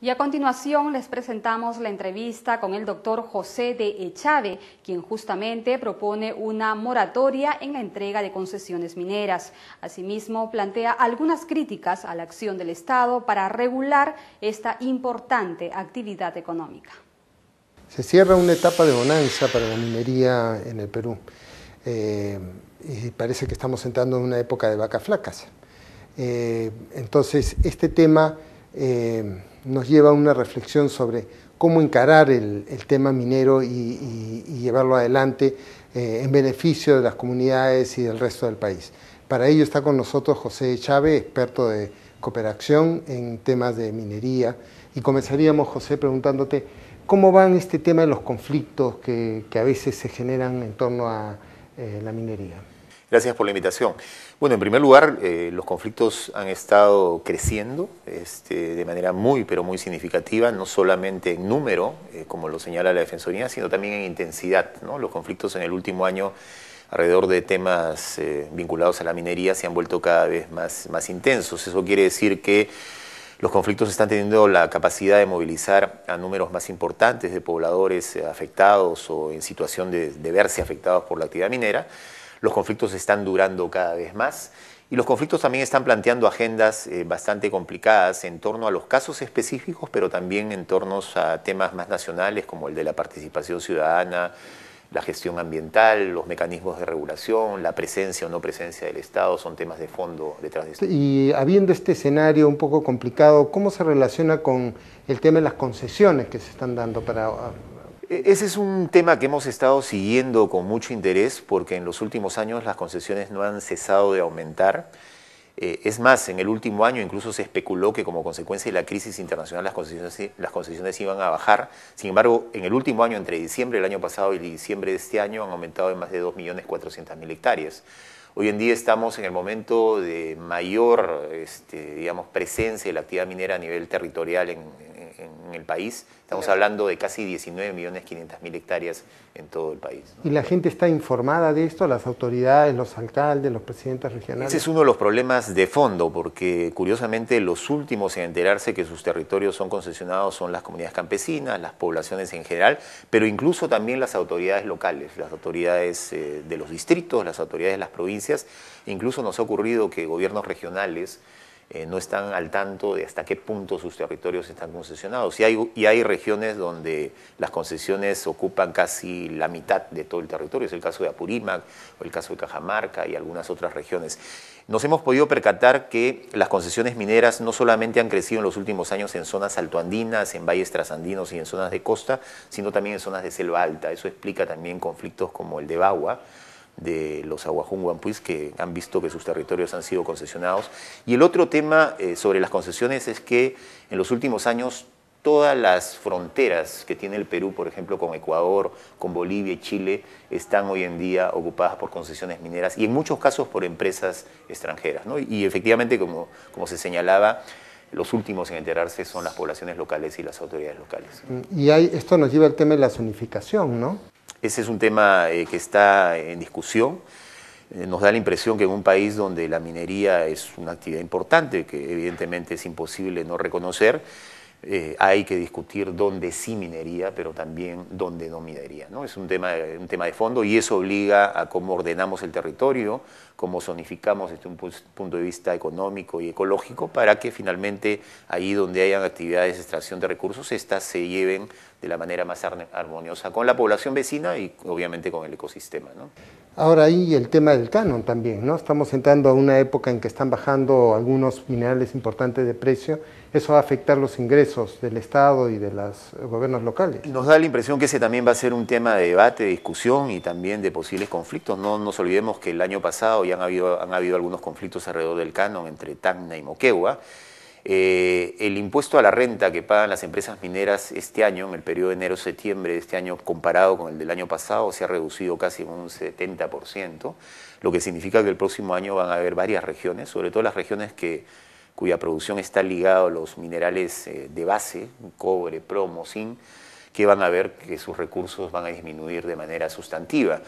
Y a continuación les presentamos la entrevista con el doctor José de Echave, quien justamente propone una moratoria en la entrega de concesiones mineras. Asimismo, plantea algunas críticas a la acción del Estado para regular esta importante actividad económica. Se cierra una etapa de bonanza para la minería en el Perú y parece que estamos entrando en una época de vacas flacas. Entonces, este tema nos lleva a una reflexión sobre cómo encarar el tema minero y llevarlo adelante en beneficio de las comunidades y del resto del país. Para ello está con nosotros José Echave, experto de Cooperacción en temas de minería. Y comenzaríamos, José, preguntándote cómo van este tema de los conflictos que a veces se generan en torno a la minería. Gracias por la invitación. Bueno, en primer lugar, los conflictos han estado creciendo de manera muy, pero muy significativa, no solamente en número, como lo señala la Defensoría, sino también en intensidad, ¿no? Los conflictos en el último año alrededor de temas vinculados a la minería se han vuelto cada vez más intensos. Eso quiere decir que los conflictos están teniendo la capacidad de movilizar a números más importantes de pobladores afectados o en situación de verse afectados por la actividad minera. Los conflictos están durando cada vez más y los conflictos también están planteando agendas bastante complicadas en torno a los casos específicos, pero también en torno a temas más nacionales como el de la participación ciudadana, la gestión ambiental, los mecanismos de regulación, la presencia o no presencia del Estado, son temas de fondo detrás de esto. Y habiendo este escenario un poco complicado, ¿cómo se relaciona con el tema de las concesiones que se están dando para...? Ese es un tema que hemos estado siguiendo con mucho interés porque en los últimos años las concesiones no han cesado de aumentar. Es más, en el último año incluso se especuló que como consecuencia de la crisis internacional las concesiones iban a bajar. Sin embargo, en el último año, entre diciembre del año pasado y diciembre de este año, han aumentado en más de 2.400.000 hectáreas. Hoy en día estamos en el momento de mayor digamos, presencia de la actividad minera a nivel territorial en el país. Estamos hablando de casi 19.500.000 hectáreas en todo el país, ¿no? ¿Y la gente está informada de esto? ¿Las autoridades, los alcaldes, los presidentes regionales? Ese es uno de los problemas de fondo, porque curiosamente los últimos en enterarse que sus territorios son concesionados son las comunidades campesinas, las poblaciones en general, pero incluso también las autoridades locales, las autoridades de los distritos, las autoridades de las provincias. Incluso nos ha ocurrido que gobiernos regionales no están al tanto de hasta qué punto sus territorios están concesionados. Y hay regiones donde las concesiones ocupan casi la mitad de todo el territorio. Es el caso de Apurímac, o el caso de Cajamarca y algunas otras regiones. Nos hemos podido percatar que las concesiones mineras no solamente han crecido en los últimos años en zonas altoandinas, en valles trasandinos y en zonas de costa, sino también en zonas de selva alta. Eso explica también conflictos como el de Bagua, de los Aguajún Guampuis, que han visto que sus territorios han sido concesionados. Y el otro tema sobre las concesiones es que en los últimos años todas las fronteras que tiene el Perú, por ejemplo, con Ecuador, con Bolivia y Chile, están hoy en día ocupadas por concesiones mineras y en muchos casos por empresas extranjeras, ¿no? Y efectivamente, como se señalaba, los últimos en enterarse son las poblaciones locales y las autoridades locales. Y esto nos lleva al tema de la zonificación, ¿no? Ese es un tema que está en discusión. Nos da la impresión que en un país donde la minería es una actividad importante, que evidentemente es imposible no reconocer, hay que discutir dónde sí minería, pero también dónde no minería, ¿no? Es un tema de fondo y eso obliga a cómo ordenamos el territorio, cómo zonificamos desde un punto de vista económico y ecológico para que finalmente ahí donde hayan actividades de extracción de recursos, estas se lleven de la manera más armoniosa con la población vecina y obviamente con el ecosistema, ¿no? Ahora ahí el tema del canon también, ¿no? Estamos entrando a una época en que están bajando algunos minerales importantes de precio. Eso va a afectar los ingresos del Estado y de los gobiernos locales. Nos da la impresión que ese también va a ser un tema de debate, de discusión y también de posibles conflictos. No nos olvidemos que el año pasado ya han habido algunos conflictos alrededor del canon entre Tacna y Moquegua. El impuesto a la renta que pagan las empresas mineras este año, en el periodo de enero-septiembre de este año, comparado con el del año pasado, se ha reducido casi un 70%, lo que significa que el próximo año van a haber varias regiones, sobre todo las regiones cuya producción está ligada a los minerales de base, cobre, plomo, zinc, que van a ver que sus recursos van a disminuir de manera sustantiva.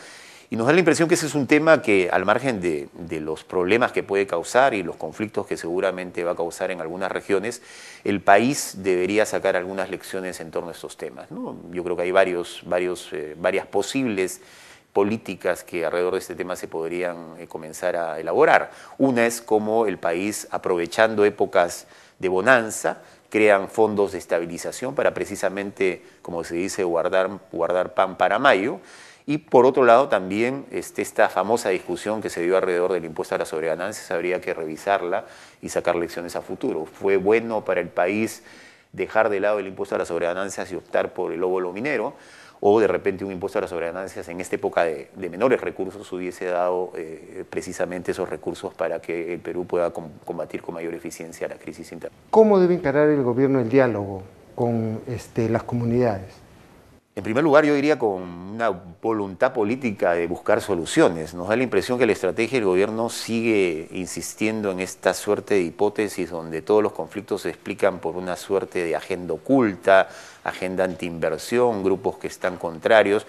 Y nos da la impresión que ese es un tema que, al margen de los problemas que puede causar y los conflictos que seguramente va a causar en algunas regiones, el país debería sacar algunas lecciones en torno a estos temas, ¿no? Yo creo que hay varias posibles políticas que alrededor de este tema se podrían comenzar a elaborar. Una es cómo el país, aprovechando épocas de bonanza, crean fondos de estabilización para precisamente, como se dice, guardar pan para mayo. Y por otro lado también esta famosa discusión que se dio alrededor del impuesto a las sobreganancias, habría que revisarla y sacar lecciones a futuro. ¿Fue bueno para el país dejar de lado el impuesto a las sobreganancias y optar por el óvulo minero? ¿O de repente un impuesto a las sobreganancias en esta época de menores recursos hubiese dado precisamente esos recursos para que el Perú pueda combatir con mayor eficiencia la crisis interna? ¿Cómo debe encarar el gobierno el diálogo con las comunidades? En primer lugar, yo diría con una voluntad política de buscar soluciones. Nos da la impresión que la estrategia del gobierno sigue insistiendo en esta suerte de hipótesis donde todos los conflictos se explican por una suerte de agenda oculta, agenda antiinversión, grupos que están contrarios,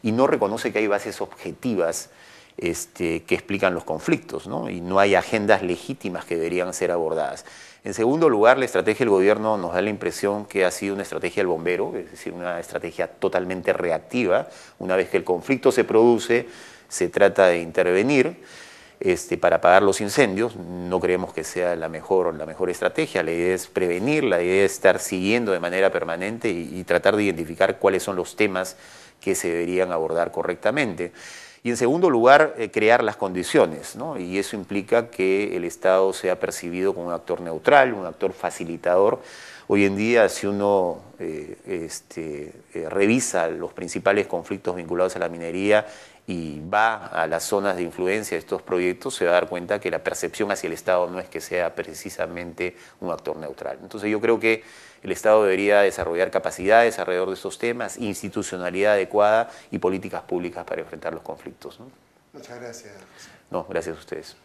y no reconoce que hay bases objetivas que explican los conflictos, ¿no? Y no hay agendas legítimas que deberían ser abordadas. En segundo lugar, la estrategia del gobierno nos da la impresión que ha sido una estrategia del bombero, es decir, una estrategia totalmente reactiva. Una vez que el conflicto se produce, se trata de intervenir para apagar los incendios. No creemos que sea la mejor estrategia. La idea es prevenir, la idea es estar siguiendo de manera permanente y tratar de identificar cuáles son los temas que se deberían abordar correctamente. Y en segundo lugar, crear las condiciones, ¿no? Y eso implica que el Estado sea percibido como un actor neutral, un actor facilitador. Hoy en día, si uno revisa los principales conflictos vinculados a la minería y va a las zonas de influencia de estos proyectos, se va a dar cuenta que la percepción hacia el Estado no es que sea precisamente un actor neutral. Entonces yo creo que el Estado debería desarrollar capacidades alrededor de estos temas, institucionalidad adecuada y políticas públicas para enfrentar los conflictos, ¿no? Muchas gracias. No, gracias a ustedes.